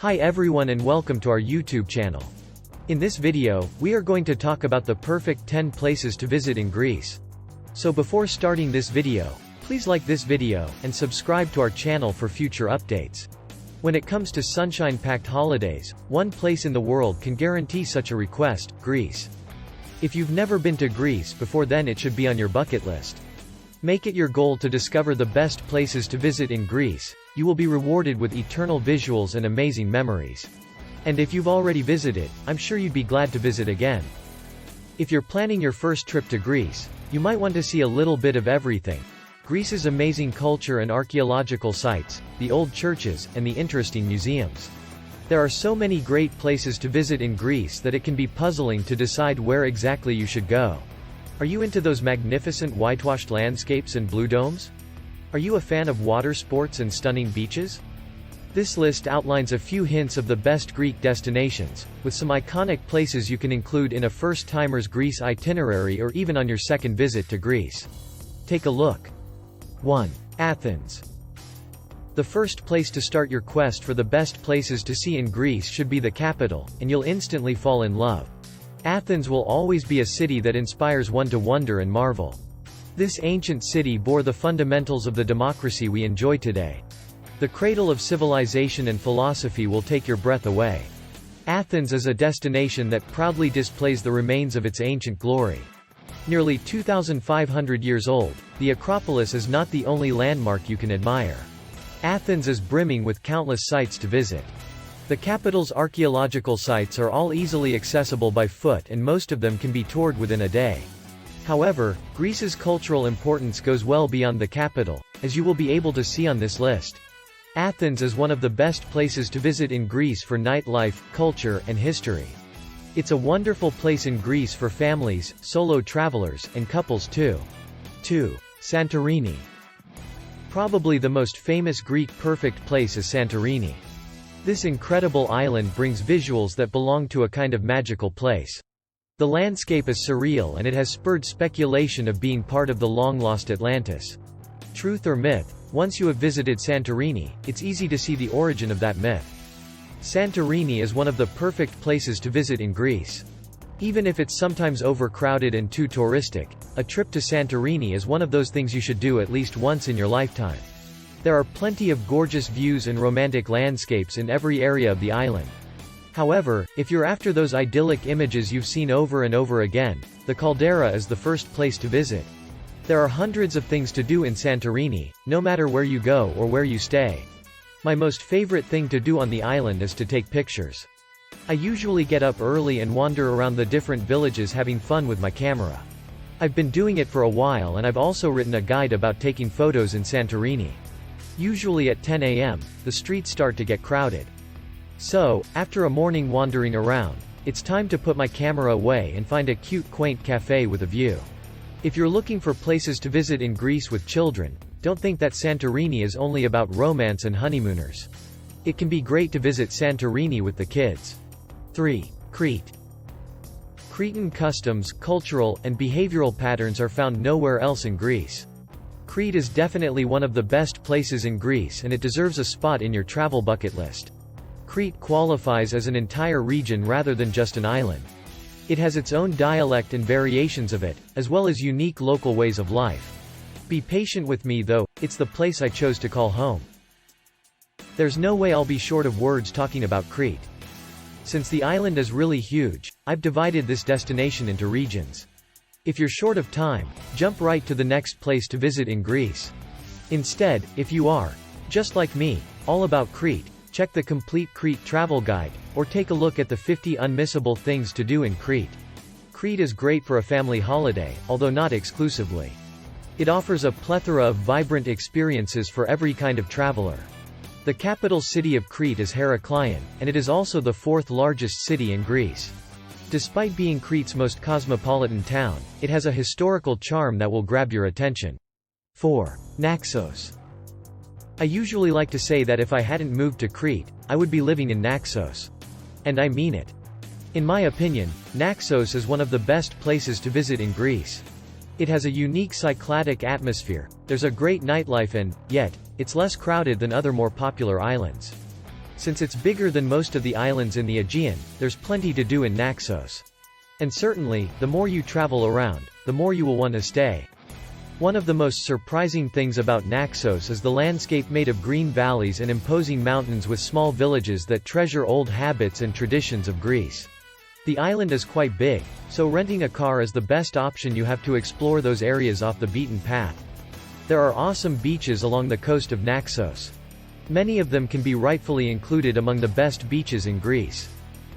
Hi everyone and welcome to our YouTube channel. In this video, we are going to talk about the perfect 10 places to visit in Greece. So before starting this video, please like this video, and subscribe to our channel for future updates. When it comes to sunshine-packed holidays, one place in the world can guarantee such a request: Greece. If you've never been to Greece before, then it should be on your bucket list. Make it your goal to discover the best places to visit in Greece. You will be rewarded with eternal visuals and amazing memories. And if you've already visited, I'm sure you'd be glad to visit again. If you're planning your first trip to Greece, you might want to see a little bit of everything. Greece's amazing culture and archaeological sites, the old churches, and the interesting museums. There are so many great places to visit in Greece that it can be puzzling to decide where exactly you should go. Are you into those magnificent whitewashed landscapes and blue domes? Are you a fan of water sports and stunning beaches? This list outlines a few hints of the best Greek destinations, with some iconic places you can include in a first-timer's Greece itinerary or even on your second visit to Greece. Take a look. 1. Athens. The first place to start your quest for the best places to see in Greece should be the capital, and you'll instantly fall in love. Athens will always be a city that inspires one to wonder and marvel. This ancient city bore the fundamentals of the democracy we enjoy today. The cradle of civilization and philosophy will take your breath away. Athens is a destination that proudly displays the remains of its ancient glory. Nearly 2,500 years old, the Acropolis is not the only landmark you can admire. Athens is brimming with countless sites to visit. The capital's archaeological sites are all easily accessible by foot, and most of them can be toured within a day. However, Greece's cultural importance goes well beyond the capital, as you will be able to see on this list. Athens is one of the best places to visit in Greece for nightlife, culture, and history. It's a wonderful place in Greece for families, solo travelers, and couples too. 2. Santorini. Probably the most famous Greek perfect place is Santorini. This incredible island brings visuals that belong to a kind of magical place. The landscape is surreal, and it has spurred speculation of being part of the long-lost Atlantis. Truth or myth? Once you have visited Santorini, it's easy to see the origin of that myth. Santorini is one of the perfect places to visit in Greece. Even if it's sometimes overcrowded and too touristic, a trip to Santorini is one of those things you should do at least once in your lifetime. There are plenty of gorgeous views and romantic landscapes in every area of the island. However, if you're after those idyllic images you've seen over and over again, the caldera is the first place to visit. There are hundreds of things to do in Santorini, no matter where you go or where you stay. My most favorite thing to do on the island is to take pictures. I usually get up early and wander around the different villages having fun with my camera. I've been doing it for a while, and I've also written a guide about taking photos in Santorini. Usually at 10 a.m., the streets start to get crowded. So, after a morning wandering around, it's time to put my camera away and find a cute, quaint cafe with a view. If you're looking for places to visit in Greece with children, don't think that Santorini is only about romance and honeymooners. It can be great to visit Santorini with the kids. 3. Crete. Cretan customs, cultural, and behavioral patterns are found nowhere else in Greece. Crete is definitely one of the best places in Greece, and it deserves a spot in your travel bucket list. Crete qualifies as an entire region rather than just an island. It has its own dialect and variations of it, as well as unique local ways of life. Be patient with me though, it's the place I chose to call home. There's no way I'll be short of words talking about Crete. Since the island is really huge, I've divided this destination into regions. If you're short of time, jump right to the next place to visit in Greece. Instead, if you are, just like me, all about Crete, check the complete Crete travel guide, or take a look at the 50 unmissable things to do in Crete. Crete is great for a family holiday, although not exclusively. It offers a plethora of vibrant experiences for every kind of traveler. The capital city of Crete is Heraklion, and it is also the fourth largest city in Greece. Despite being Crete's most cosmopolitan town, it has a historical charm that will grab your attention. 4. Naxos. I usually like to say that if I hadn't moved to Crete, I would be living in Naxos. And I mean it. In my opinion, Naxos is one of the best places to visit in Greece. It has a unique Cycladic atmosphere, there's a great nightlife, and, yet, it's less crowded than other more popular islands. Since it's bigger than most of the islands in the Aegean, there's plenty to do in Naxos. And certainly, the more you travel around, the more you will want to stay. One of the most surprising things about Naxos is the landscape made of green valleys and imposing mountains with small villages that treasure old habits and traditions of Greece. The island is quite big, so renting a car is the best option. You have to explore those areas off the beaten path. There are awesome beaches along the coast of Naxos. Many of them can be rightfully included among the best beaches in Greece.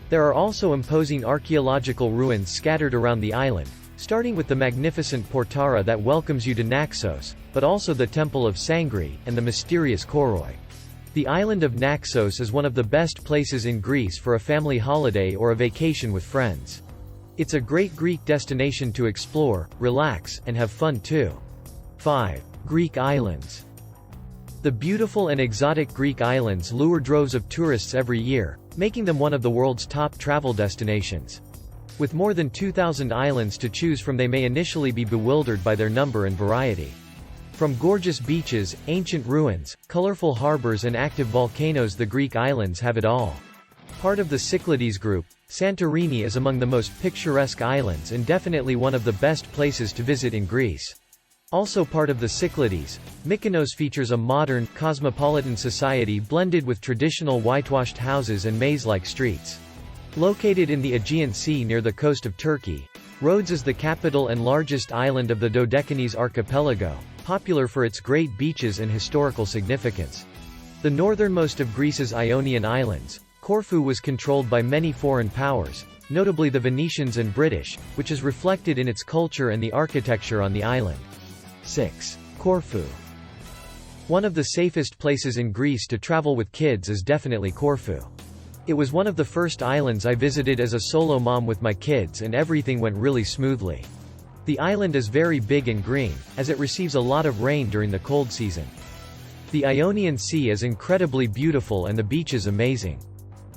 There are also imposing archaeological ruins scattered around the island, starting with the magnificent Portara that welcomes you to Naxos, but also the Temple of Sangri, and the mysterious Koroi. The island of Naxos is one of the best places in Greece for a family holiday or a vacation with friends. It's a great Greek destination to explore, relax, and have fun too. 5. Greek islands. The beautiful and exotic Greek islands lure droves of tourists every year, making them one of the world's top travel destinations. With more than 2,000 islands to choose from, they may initially be bewildered by their number and variety. From gorgeous beaches, ancient ruins, colorful harbors and active volcanoes, the Greek islands have it all. Part of the Cyclades group, Santorini is among the most picturesque islands and definitely one of the best places to visit in Greece. Also part of the Cyclades, Mykonos features a modern, cosmopolitan society blended with traditional whitewashed houses and maze-like streets. Located in the Aegean Sea near the coast of Turkey, Rhodes is the capital and largest island of the Dodecanese archipelago, popular for its great beaches and historical significance. The northernmost of Greece's Ionian Islands, Corfu was controlled by many foreign powers, notably the Venetians and British, which is reflected in its culture and the architecture on the island. 6. Corfu. One of the safest places in Greece to travel with kids is definitely Corfu. It was one of the first islands I visited as a solo mom with my kids, and everything went really smoothly. The island is very big and green, as it receives a lot of rain during the cold season. The Ionian Sea is incredibly beautiful and the beach is amazing.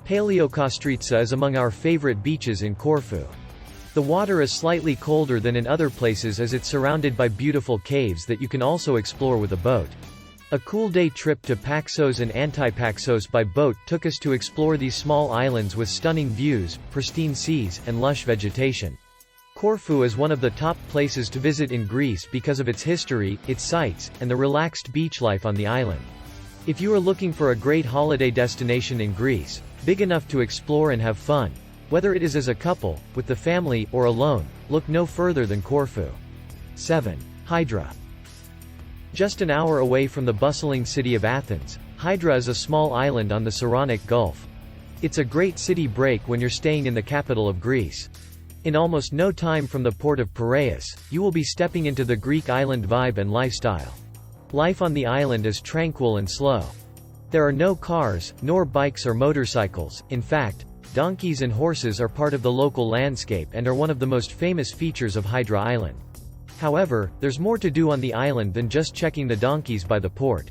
Paleokastritsa is among our favorite beaches in Corfu. The water is slightly colder than in other places as it's surrounded by beautiful caves that you can also explore with a boat. A cool day trip to Paxos and Antipaxos by boat took us to explore these small islands with stunning views, pristine seas, and lush vegetation. Corfu is one of the top places to visit in Greece because of its history, its sights, and the relaxed beach life on the island. If you are looking for a great holiday destination in Greece, big enough to explore and have fun, whether it is as a couple, with the family, or alone, look no further than Corfu. 7. Hydra. Just an hour away from the bustling city of Athens, Hydra is a small island on the Saronic Gulf. It's a great city break when you're staying in the capital of Greece. In almost no time from the port of Piraeus, you will be stepping into the Greek island vibe and lifestyle. Life on the island is tranquil and slow. There are no cars, nor bikes or motorcycles. In fact, donkeys and horses are part of the local landscape and are one of the most famous features of Hydra Island. However, there's more to do on the island than just checking the donkeys by the port.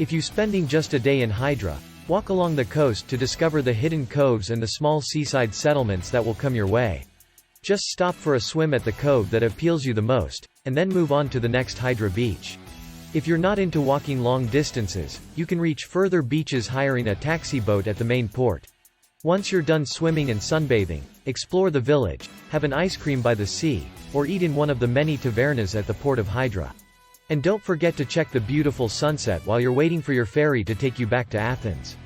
If you spending just a day in Hydra, walk along the coast to discover the hidden coves and the small seaside settlements that will come your way. Just stop for a swim at the cove that appeals you the most, and then move on to the next Hydra beach. If you're not into walking long distances, you can reach further beaches hiring a taxi boat at the main port. Once you're done swimming and sunbathing, explore the village, have an ice cream by the sea, or eat in one of the many tavernas at the port of Hydra. And don't forget to check the beautiful sunset while you're waiting for your ferry to take you back to Athens.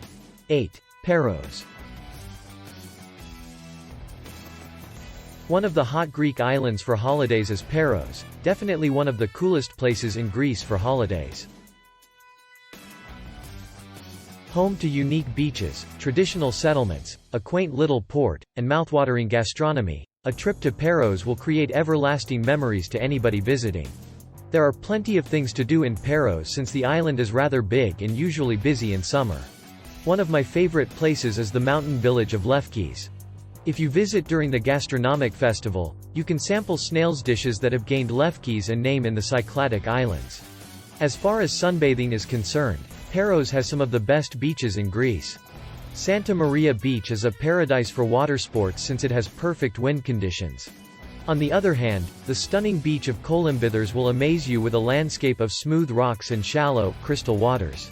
8. Paros. One of the hot Greek islands for holidays is Paros, definitely one of the coolest places in Greece for holidays. Home to unique beaches, traditional settlements, a quaint little port, and mouthwatering gastronomy, a trip to Paros will create everlasting memories to anybody visiting. There are plenty of things to do in Paros since the island is rather big and usually busy in summer. One of my favorite places is the mountain village of Lefkis. If you visit during the gastronomic festival, you can sample snails dishes that have gained Lefkis and name in the Cycladic Islands. As far as sunbathing is concerned, Paros has some of the best beaches in Greece. Santa Maria Beach is a paradise for water sports since it has perfect wind conditions. On the other hand, the stunning beach of Kolimbithers will amaze you with a landscape of smooth rocks and shallow, crystal waters.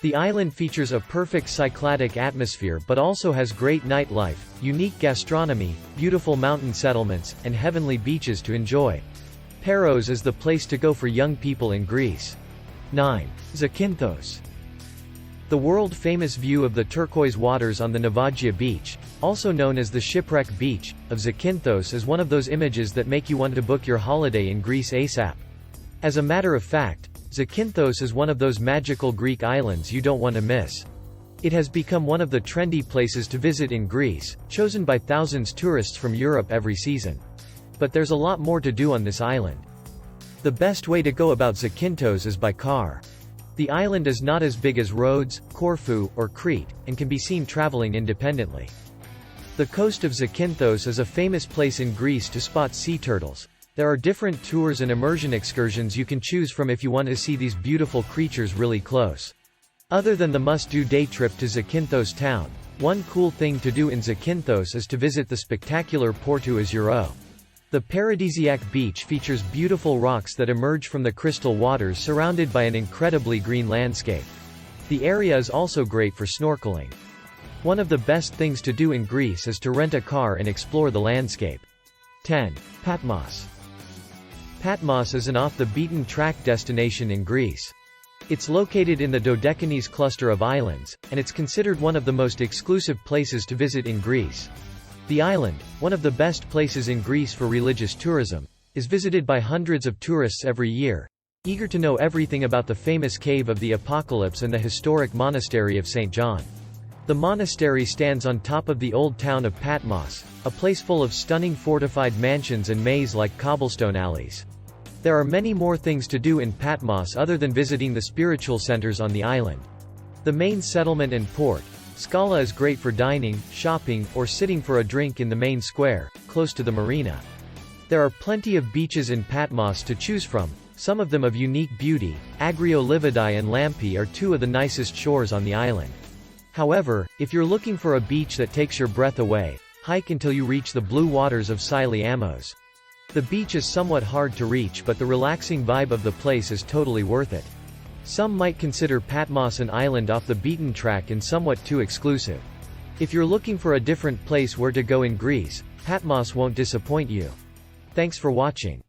The island features a perfect Cycladic atmosphere but also has great nightlife, unique gastronomy, beautiful mountain settlements, and heavenly beaches to enjoy. Paros is the place to go for young people in Greece. 9. Zakynthos. The world-famous view of the turquoise waters on the Navagia beach, also known as the Shipwreck Beach, of Zakynthos is one of those images that make you want to book your holiday in Greece ASAP. As a matter of fact, Zakynthos is one of those magical Greek islands you don't want to miss. It has become one of the trendy places to visit in Greece, chosen by thousands of tourists from Europe every season. But there's a lot more to do on this island. The best way to go about Zakynthos is by car. The island is not as big as Rhodes, Corfu, or Crete, and can be seen traveling independently. The coast of Zakynthos is a famous place in Greece to spot sea turtles. There are different tours and immersion excursions you can choose from if you want to see these beautiful creatures really close. Other than the must-do day trip to Zakynthos town, one cool thing to do in Zakynthos is to visit the spectacular Porto Azuro. The paradisiac beach features beautiful rocks that emerge from the crystal waters surrounded by an incredibly green landscape. The area is also great for snorkeling. One of the best things to do in Greece is to rent a car and explore the landscape. 10. Patmos. Patmos is an off-the-beaten-track destination in Greece. It's located in the Dodecanese cluster of islands, and it's considered one of the most exclusive places to visit in Greece. The island, one of the best places in Greece for religious tourism, is visited by hundreds of tourists every year, eager to know everything about the famous Cave of the Apocalypse and the historic monastery of St. John. The monastery stands on top of the old town of Patmos, a place full of stunning fortified mansions and maze-like cobblestone alleys. There are many more things to do in Patmos other than visiting the spiritual centers on the island. The main settlement and port, Skala, is great for dining, shopping, or sitting for a drink in the main square, close to the marina. There are plenty of beaches in Patmos to choose from, some of them of unique beauty. Agrio Lividai and Lampi are two of the nicest shores on the island. However, if you're looking for a beach that takes your breath away, hike until you reach the blue waters of Syli Amos. The beach is somewhat hard to reach, but the relaxing vibe of the place is totally worth it. Some might consider Patmos an island off the beaten track and somewhat too exclusive. If you're looking for a different place where to go in Greece, Patmos won't disappoint you. Thanks for watching.